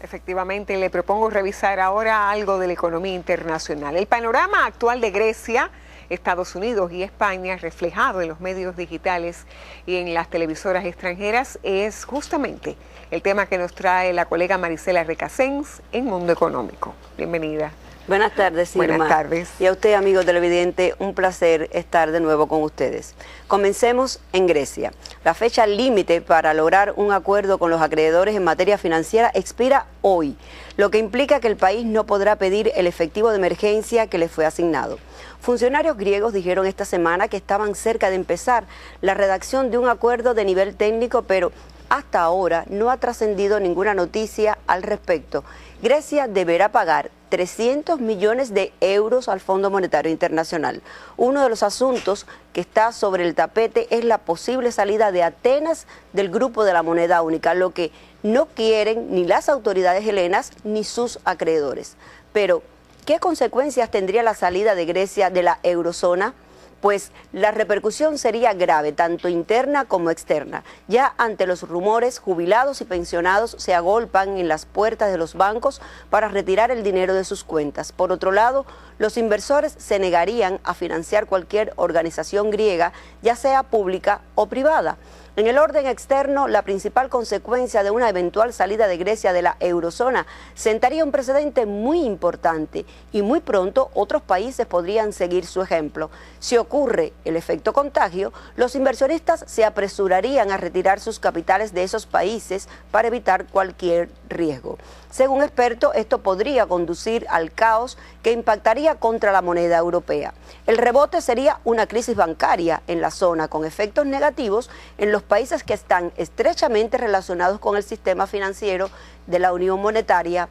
Efectivamente, le propongo revisar ahora algo de la economía internacional. El panorama actual de Grecia, Estados Unidos y España, reflejado en los medios digitales y en las televisoras extranjeras, es justamente el tema que nos trae la colega Marisela Recasens en Mundo Económico. Bienvenida. Buenas tardes, Irma. Buenas tardes. Y a usted, amigo televidente, un placer estar de nuevo con ustedes. Comencemos en Grecia. La fecha límite para lograr un acuerdo con los acreedores en materia financiera expira hoy, lo que implica que el país no podrá pedir el efectivo de emergencia que le fue asignado. Funcionarios griegos dijeron esta semana que estaban cerca de empezar la redacción de un acuerdo de nivel técnico, pero hasta ahora no ha trascendido ninguna noticia al respecto. Grecia deberá pagar 300 millones de euros al Fondo Monetario Internacional. Uno de los asuntos que está sobre el tapete es la posible salida de Atenas del grupo de la moneda única, lo que no quieren ni las autoridades helenas ni sus acreedores. Pero, ¿qué consecuencias tendría la salida de Grecia de la eurozona? Pues la repercusión sería grave, tanto interna como externa. Ya ante los rumores, jubilados y pensionados se agolpan en las puertas de los bancos para retirar el dinero de sus cuentas. Por otro lado, los inversores se negarían a financiar cualquier organización griega, ya sea pública o privada. En el orden externo, la principal consecuencia de una eventual salida de Grecia de la eurozona sentaría un precedente muy importante y muy pronto otros países podrían seguir su ejemplo. Si ocurre el efecto contagio, los inversionistas se apresurarían a retirar sus capitales de esos países para evitar cualquier riesgo. Según expertos, esto podría conducir al caos que impactaría contra la moneda europea. El rebote sería una crisis bancaria en la zona con efectos negativos en los países que están estrechamente relacionados con el sistema financiero de la Unión Monetaria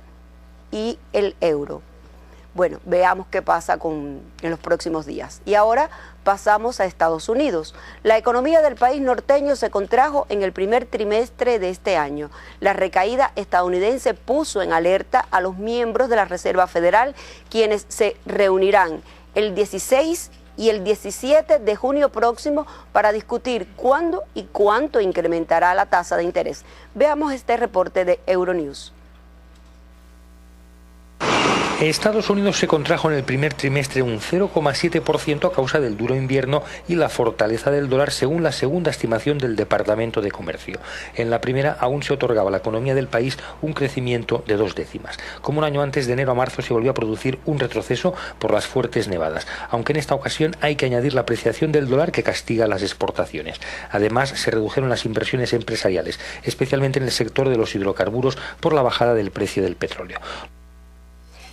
y el euro. Bueno, veamos qué pasa en los próximos días. Y ahora pasamos a Estados Unidos. La economía del país norteño se contrajo en el primer trimestre de este año. La recaída estadounidense puso en alerta a los miembros de la Reserva Federal, quienes se reunirán el 16 y el 17 de junio próximo para discutir cuándo y cuánto incrementará la tasa de interés. Veamos este reporte de Euronews. Estados Unidos se contrajo en el primer trimestre un 0,7% a causa del duro invierno y la fortaleza del dólar, según la segunda estimación del Departamento de Comercio. En la primera aún se otorgaba a la economía del país un crecimiento de 2 décimas. Como un año antes, de enero a marzo se volvió a producir un retroceso por las fuertes nevadas, aunque en esta ocasión hay que añadir la apreciación del dólar que castiga las exportaciones. Además, se redujeron las inversiones empresariales, especialmente en el sector de los hidrocarburos, por la bajada del precio del petróleo.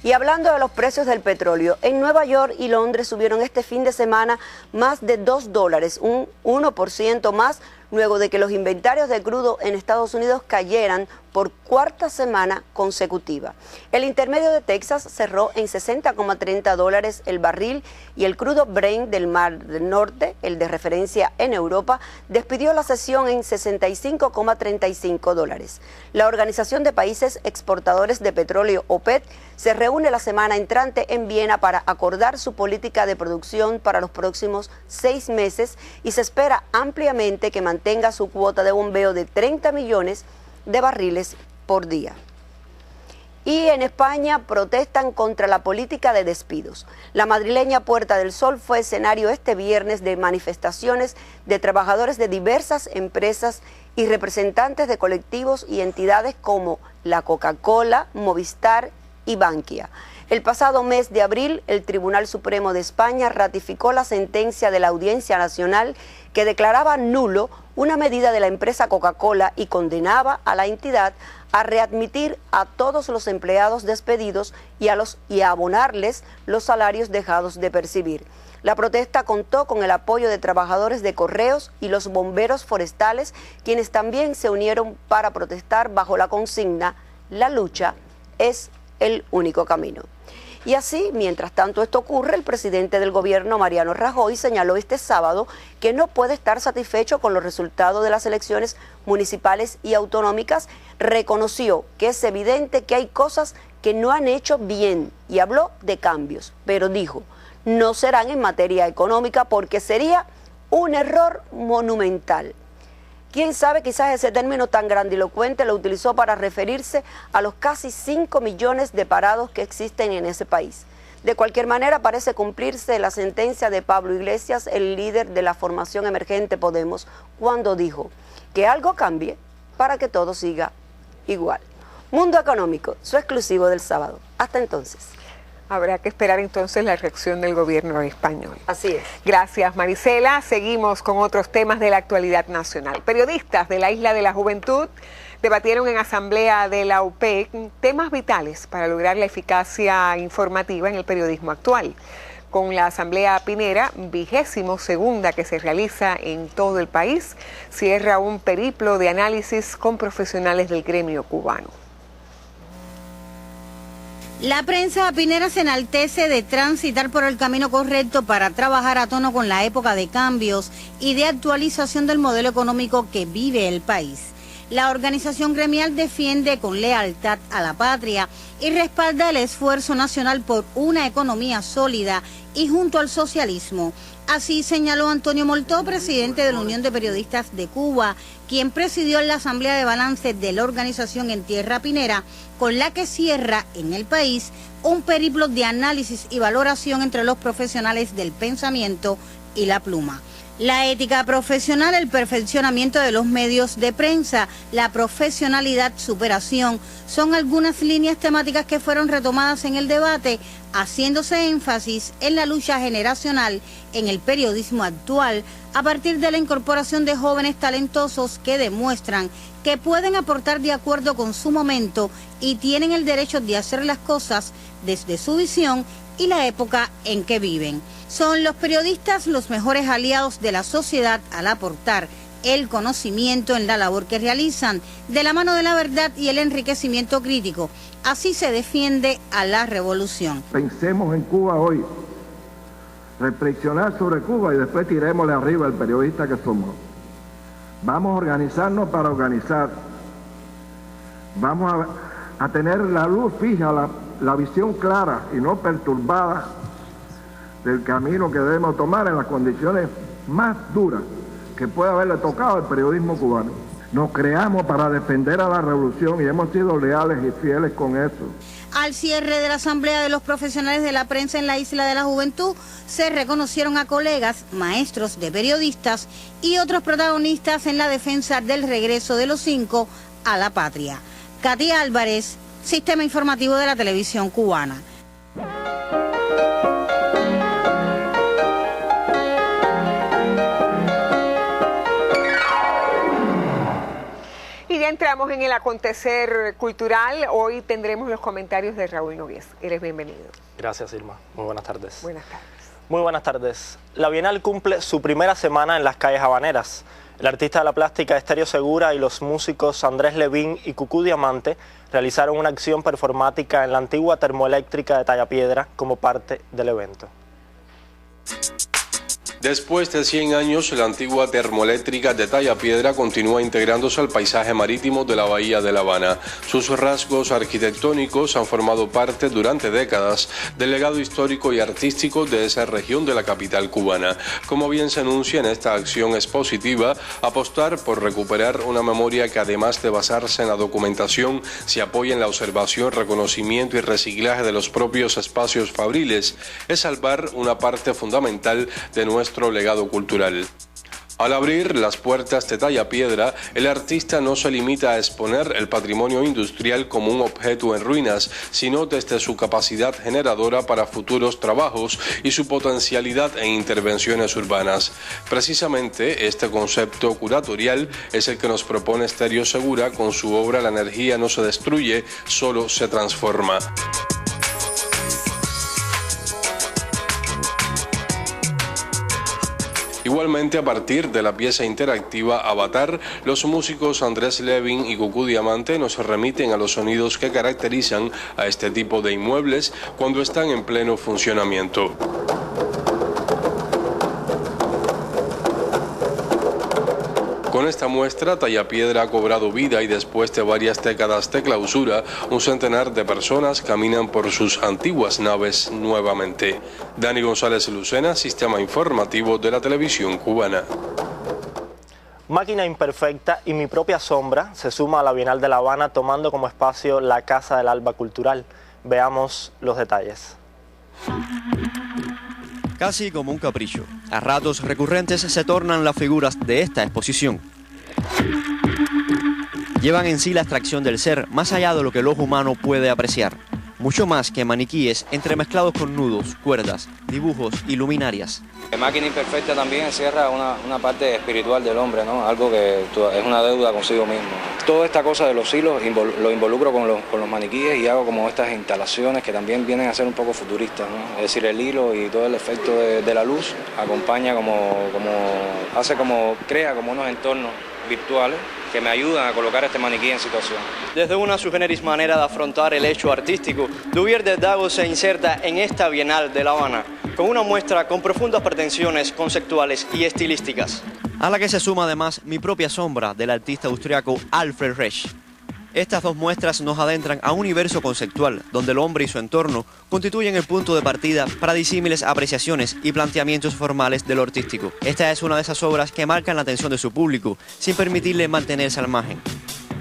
Y hablando de los precios del petróleo, en Nueva York y Londres subieron este fin de semana más de $2, un 1% más, luego de que los inventarios de crudo en Estados Unidos cayeran por cuarta semana consecutiva. El intermedio de Texas cerró en $60,30 el barril y el crudo Brent del Mar del Norte, el de referencia en Europa, despidió la sesión en $65,35. La Organización de Países Exportadores de Petróleo, OPEC, se reúne la semana entrante en Viena para acordar su política de producción para los próximos 6 meses y se espera ampliamente que mantenga su cuota de bombeo de 30 millones de barriles por día. Y en España protestan contra la política de despidos. La madrileña Puerta del Sol fue escenario este viernes de manifestaciones de trabajadores de diversas empresas y representantes de colectivos y entidades como la Coca-Cola, Movistar y Bankia. El pasado mes de abril, el Tribunal Supremo de España ratificó la sentencia de la Audiencia Nacional que declaraba nulo una medida de la empresa Coca-Cola y condenaba a la entidad a readmitir a todos los empleados despedidos y a abonarles los salarios dejados de percibir. La protesta contó con el apoyo de trabajadores de correos y los bomberos forestales, quienes también se unieron para protestar bajo la consigna "La lucha es el único camino". Y así, mientras tanto esto ocurre, el presidente del gobierno, Mariano Rajoy, señaló este sábado que no puede estar satisfecho con los resultados de las elecciones municipales y autonómicas. Reconoció que es evidente que hay cosas que no han hecho bien y habló de cambios, pero dijo, no serán en materia económica porque sería un error monumental. Quién sabe, quizás ese término tan grandilocuente lo utilizó para referirse a los casi 5 millones de parados que existen en ese país. De cualquier manera, parece cumplirse la sentencia de Pablo Iglesias, el líder de la formación emergente Podemos, cuando dijo que algo cambie para que todo siga igual. Mundo Económico, su exclusivo del sábado. Hasta entonces. Habrá que esperar entonces la reacción del gobierno español. Así es. Gracias, Marisela. Seguimos con otros temas de la actualidad nacional. Periodistas de la Isla de la Juventud debatieron en asamblea de la UPEC temas vitales para lograr la eficacia informativa en el periodismo actual. Con la asamblea pinera, 22ª que se realiza en todo el país, cierra un periplo de análisis con profesionales del gremio cubano. La prensa pinera se enaltece de transitar por el camino correcto para trabajar a tono con la época de cambios y de actualización del modelo económico que vive el país. La organización gremial defiende con lealtad a la patria y respalda el esfuerzo nacional por una economía sólida y junto al socialismo. Así señaló Antonio Moltó, presidente de la Unión de Periodistas de Cuba, quien presidió la asamblea de balance de la organización en tierra pinera, con la que cierra en el país un periplo de análisis y valoración entre los profesionales del pensamiento y la pluma. La ética profesional, el perfeccionamiento de los medios de prensa, la profesionalidad, superación, son algunas líneas temáticas que fueron retomadas en el debate, haciéndose énfasis en la lucha generacional en el periodismo actual a partir de la incorporación de jóvenes talentosos que demuestran que pueden aportar de acuerdo con su momento y tienen el derecho de hacer las cosas desde su visión y la época en que viven. Son los periodistas los mejores aliados de la sociedad al aportar el conocimiento en la labor que realizan, de la mano de la verdad y el enriquecimiento crítico. Así se defiende a la revolución. Pensemos en Cuba hoy, reflexionar sobre Cuba y después tirémosle arriba al periodista que somos. Vamos a organizarnos para organizar. Vamos a tener la luz fija, la visión clara y no perturbada del camino que debemos tomar en las condiciones más duras que puede haberle tocado al periodismo cubano. Nos creamos para defender a la revolución y hemos sido leales y fieles con eso. Al cierre de la asamblea de los profesionales de la prensa en la Isla de la Juventud, se reconocieron a colegas, maestros de periodistas y otros protagonistas en la defensa del regreso de los 5 a la patria. Katy Álvarez, Sistema Informativo de la Televisión Cubana. Y ya entramos en el acontecer cultural. Hoy tendremos los comentarios de Raúl Nogués. Eres bienvenido. Gracias, Irma. Muy buenas tardes. Buenas tardes. Muy buenas tardes. La Bienal cumple su primera semana en las calles habaneras. El artista de la plástica Estéreo Segura y los músicos Andrés Levín y Cucú Diamante realizaron una acción performática en la antigua termoeléctrica de Tallapiedra como parte del evento. Después de 100 años, la antigua termoeléctrica de Tallapiedra continúa integrándose al paisaje marítimo de la bahía de La Habana. Sus rasgos arquitectónicos han formado parte durante décadas del legado histórico y artístico de esa región de la capital cubana. Como bien se anuncia en esta acción expositiva, apostar por recuperar una memoria que, además de basarse en la documentación, se apoya en la observación, reconocimiento y reciclaje de los propios espacios fabriles, es salvar una parte fundamental de nuestro legado cultural. Al abrir las puertas de Talla Piedra, el artista no se limita a exponer el patrimonio industrial como un objeto en ruinas, sino desde su capacidad generadora para futuros trabajos y su potencialidad en intervenciones urbanas. Precisamente este concepto curatorial es el que nos propone Estéreo Segura con su obra La energía no se destruye, solo se transforma. Igualmente, a partir de la pieza interactiva Avatar, los músicos Andrés Levin y Cucú Diamante nos remiten a los sonidos que caracterizan a este tipo de inmuebles cuando están en pleno funcionamiento. Con esta muestra, Talla Piedra ha cobrado vida y después de varias décadas de clausura, un centenar de personas caminan por sus antiguas naves nuevamente. Dani González Lucena, Sistema Informativo de la Televisión Cubana. Máquina Imperfecta y Mi Propia Sombra se suma a la Bienal de La Habana tomando como espacio la Casa del Alba Cultural. Veamos los detalles. Casi como un capricho, a ratos recurrentes se tornan las figuras de esta exposición. Llevan en sí la abstracción del ser más allá de lo que el ojo humano puede apreciar. Mucho más que maniquíes entremezclados con nudos, cuerdas, dibujos y luminarias. Máquina Imperfecta también encierra una parte espiritual del hombre, ¿no? Algo que es una deuda consigo mismo. Toda esta cosa de los hilos lo involucro con los maniquíes y hago como estas instalaciones que también vienen a ser un poco futuristas, ¿no? Es decir, el hilo y todo el efecto de la luz acompaña crea como unos entornos virtuales que me ayudan a colocar este maniquí en situación. Desde una sui generis manera de afrontar el hecho artístico, Duvier de Dago se inserta en esta Bienal de La Habana, con una muestra con profundas pretensiones conceptuales y estilísticas, a la que se suma además Mi Propia Sombra del artista austriaco Alfred Resch. Estas dos muestras nos adentran a un universo conceptual donde el hombre y su entorno constituyen el punto de partida para disímiles apreciaciones y planteamientos formales de lo artístico. Esta es una de esas obras que marcan la atención de su público sin permitirle mantenerse al margen.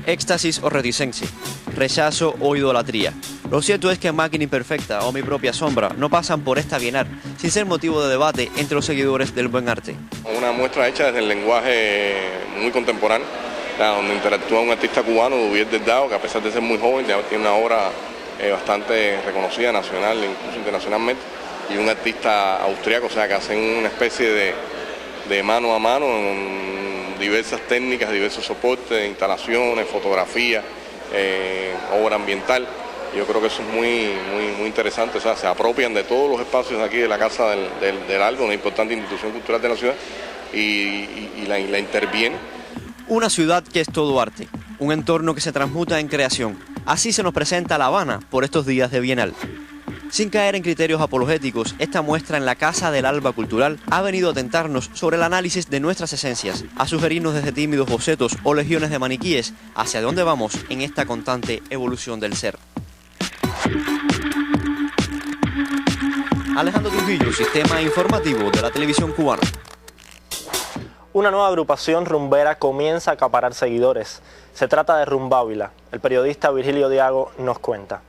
Éxtasis o reticencia, rechazo o idolatría. Lo cierto es que Máquina Imperfecta o Mi Propia Sombra no pasan por esta bienal sin ser motivo de debate entre los seguidores del buen arte. Una muestra hecha desde el lenguaje muy contemporáneo, donde interactúa un artista cubano, Duvier del Dago, que a pesar de ser muy joven ya tiene una obra bastante reconocida nacional e incluso internacionalmente, y un artista austriaco, o sea que hacen una especie de mano a mano en diversas técnicas, diversos soportes, instalaciones, fotografía, obra ambiental. Yo creo que eso es muy interesante, o sea, se apropian de todos los espacios de aquí de la Casa del Alba, una importante institución cultural de la ciudad, y la intervienen. Una ciudad que es todo arte, un entorno que se transmuta en creación. Así se nos presenta La Habana por estos días de Bienal. Sin caer en criterios apologéticos, esta muestra en la Casa del Alba Cultural ha venido a tentarnos sobre el análisis de nuestras esencias, a sugerirnos desde tímidos bocetos o legiones de maniquíes hacia dónde vamos en esta constante evolución del ser. Alejandro Trujillo, Sistema Informativo de la Televisión Cubana. Una nueva agrupación rumbera comienza a acaparar seguidores. Se trata de Rumbávila. El periodista Virgilio Diago nos cuenta.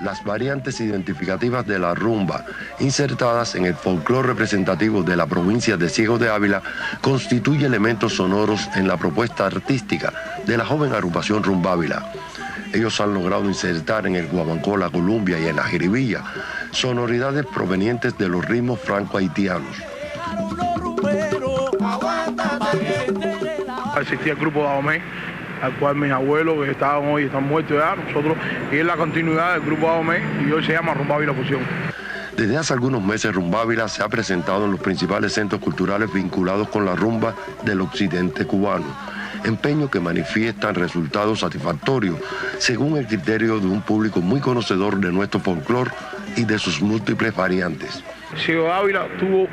Las variantes identificativas de la rumba, insertadas en el folclore representativo de la provincia de Ciego de Ávila, constituyen elementos sonoros en la propuesta artística de la joven agrupación Rumbávila. Ellos han logrado insertar en el guaguancó, la columbia y en la jiribilla sonoridades provenientes de los ritmos franco-haitianos. Existía el grupo Dahomey, al cual mis abuelos que estaban hoy están muertos ya, nosotros, y es la continuidad del grupo Dahomey, y hoy se llama Rumbávila Fusión. Desde hace algunos meses Rumbávila se ha presentado en los principales centros culturales vinculados con la rumba del occidente cubano, empeño que manifiestan resultados satisfactorios según el criterio de un público muy conocedor de nuestro folclore y de sus múltiples variantes. Ciego de Ávila tuvo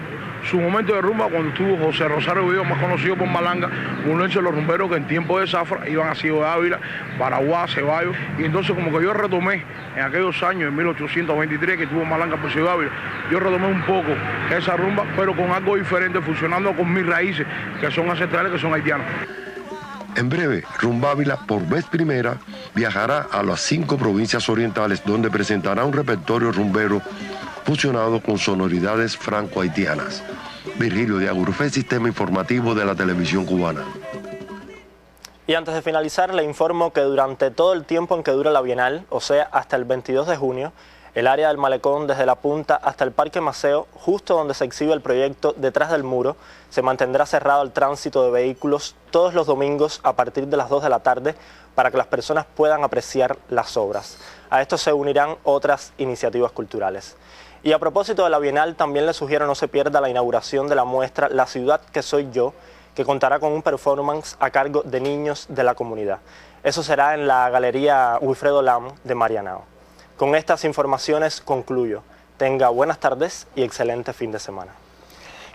su momento de rumba cuando estuvo José Rosario Video, más conocido por Malanga, uno de los rumberos que en tiempo de zafra iban a Ciego de Ávila, Paraguay, Ceballos, y entonces como que yo retomé en aquellos años, en 1823 que tuvo Malanga por Ciego de Ávila, yo retomé un poco esa rumba, pero con algo diferente, funcionando con mis raíces, que son ancestrales, que son haitianas. En breve, Rumbávila, por vez primera, viajará a las 5 provincias orientales, donde presentará un repertorio rumbero fusionado con sonoridades franco-haitianas. Virgilio de Agurfé, Sistema Informativo de la Televisión Cubana. Y antes de finalizar, le informo que durante todo el tiempo en que dura la Bienal, o sea, hasta el 22 de junio, el área del malecón desde la punta hasta el Parque Maceo, justo donde se exhibe el proyecto Detrás del Muro, se mantendrá cerrado al tránsito de vehículos todos los domingos a partir de las 2 de la tarde para que las personas puedan apreciar las obras. A esto se unirán otras iniciativas culturales. Y a propósito de la Bienal, también les sugiero no se pierda la inauguración de la muestra La Ciudad que Soy Yo, que contará con un performance a cargo de niños de la comunidad. Eso será en la Galería Wilfredo Lam de Marianao. Con estas informaciones concluyo. Tenga buenas tardes y excelente fin de semana.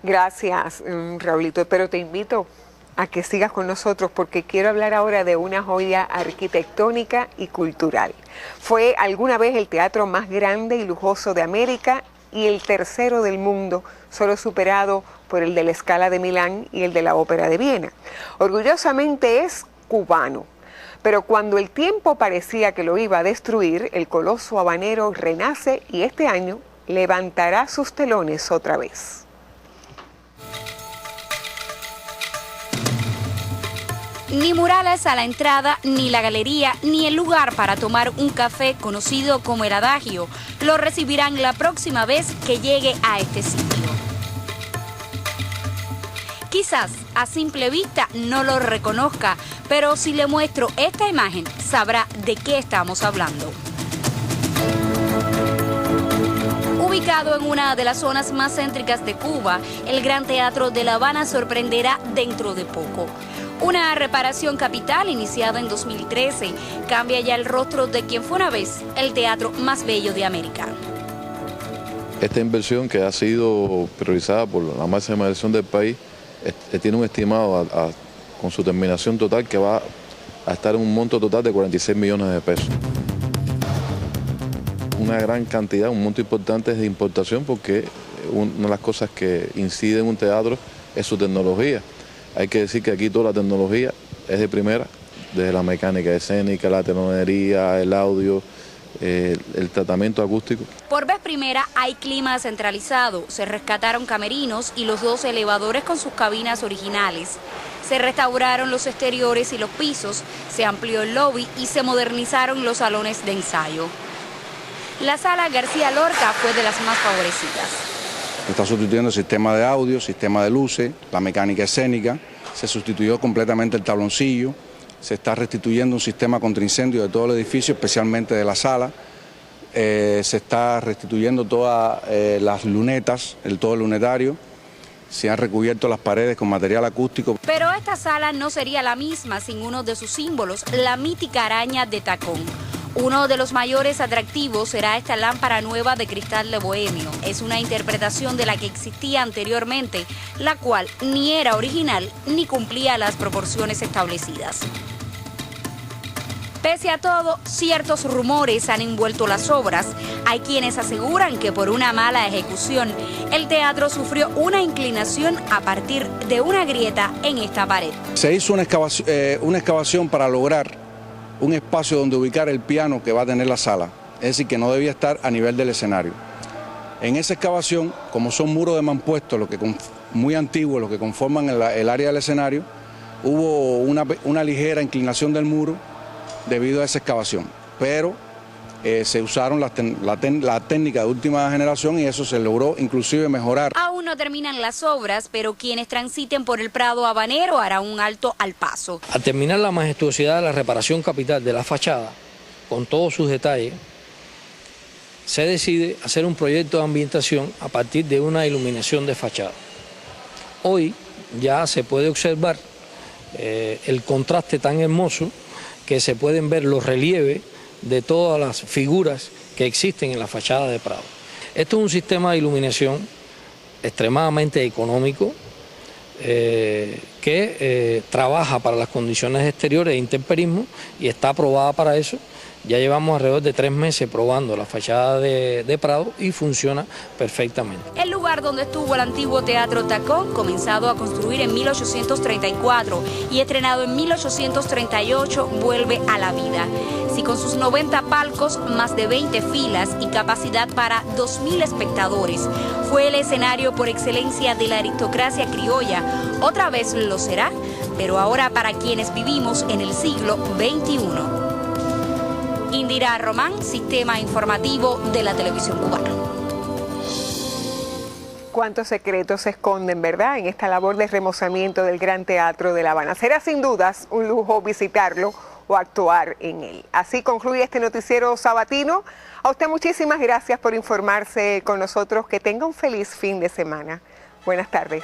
Gracias, Raulito, pero te invito a que sigas con nosotros porque quiero hablar ahora de una joya arquitectónica y cultural. Fue alguna vez el teatro más grande y lujoso de América y el tercero del mundo, solo superado por el de la Scala de Milán y el de la Ópera de Viena. Orgullosamente es cubano, pero cuando el tiempo parecía que lo iba a destruir, el coloso habanero renace y este año levantará sus telones otra vez. Ni murales a la entrada, ni la galería, ni el lugar para tomar un café conocido como el Adagio lo recibirán la próxima vez que llegue a este sitio. Quizás a simple vista no lo reconozca, pero si le muestro esta imagen sabrá de qué estamos hablando. Ubicado en una de las zonas más céntricas de Cuba, el Gran Teatro de La Habana sorprenderá dentro de poco. Una reparación capital iniciada en 2013 cambia ya el rostro de quien fue una vez el teatro más bello de América. Esta inversión, que ha sido priorizada por la máxima dirección del país, tiene un estimado con su terminación total que va a estar en un monto total de 46 millones de pesos. Una gran cantidad, un monto importante de importación, porque una de las cosas que incide en un teatro es su tecnología. Hay que decir que aquí toda la tecnología es de primera, desde la mecánica escénica, la telonería, el audio, el tratamiento acústico. Por vez primera hay clima centralizado, se rescataron camerinos y los 2 elevadores con sus cabinas originales. Se restauraron los exteriores y los pisos, se amplió el lobby y se modernizaron los salones de ensayo. La sala García Lorca fue de las más favorecidas. Está sustituyendo el sistema de audio, sistema de luces, la mecánica escénica, se sustituyó completamente el tabloncillo, se está restituyendo un sistema contra incendio de todo el edificio, especialmente de la sala, se está restituyendo todas las lunetas, todo el lunetario, se han recubierto las paredes con material acústico. Pero esta sala no sería la misma sin uno de sus símbolos, la mítica araña de tacón. Uno de los mayores atractivos será esta lámpara nueva de cristal de bohemio. Es una interpretación de la que existía anteriormente, la cual ni era original ni cumplía las proporciones establecidas. Pese a todo, ciertos rumores han envuelto las obras. Hay quienes aseguran que por una mala ejecución, el teatro sufrió una inclinación a partir de una grieta en esta pared. Se hizo una excavación para lograr un espacio donde ubicar el piano que va a tener la sala, es decir, que no debía estar a nivel del escenario. En esa excavación, como son muros de mampuesto, muy antiguos, los que conforman el área del escenario, hubo una ligera inclinación del muro debido a esa excavación, pero se usaron la técnica de última generación y eso se logró inclusive mejorar. Aún no terminan las obras, pero quienes transiten por el Prado habanero harán un alto al paso. Al terminar la majestuosidad de la reparación capital de la fachada, con todos sus detalles, se decide hacer un proyecto de ambientación a partir de una iluminación de fachada. Hoy ya se puede observar el contraste tan hermoso que se pueden ver los relieves de todas las figuras que existen en la fachada de Prado. Esto es un sistema de iluminación extremadamente económico, que trabaja para las condiciones exteriores de intemperismo y está aprobada para eso. Ya llevamos alrededor de 3 meses probando la fachada de Prado y funciona perfectamente. El lugar donde estuvo el antiguo Teatro Tacón, comenzado a construir en 1834 y estrenado en 1838, vuelve a la vida. Si con sus 90 palcos, más de 20 filas y capacidad para 2.000 espectadores, fue el escenario por excelencia de la aristocracia criolla, otra vez lo será, pero ahora para quienes vivimos en el siglo XXI. Indira Román, Sistema Informativo de la Televisión Cubana. Cuántos secretos se esconden, ¿verdad?, en esta labor de remozamiento del Gran Teatro de La Habana. Será sin dudas un lujo visitarlo o actuar en él. Así concluye este noticiero sabatino. A usted muchísimas gracias por informarse con nosotros. Que tenga un feliz fin de semana. Buenas tardes.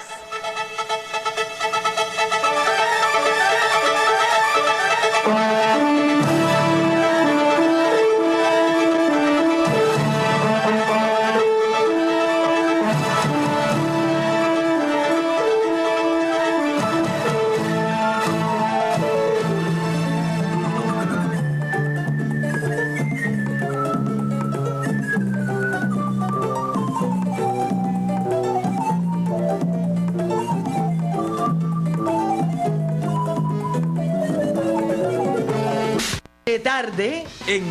Tarde en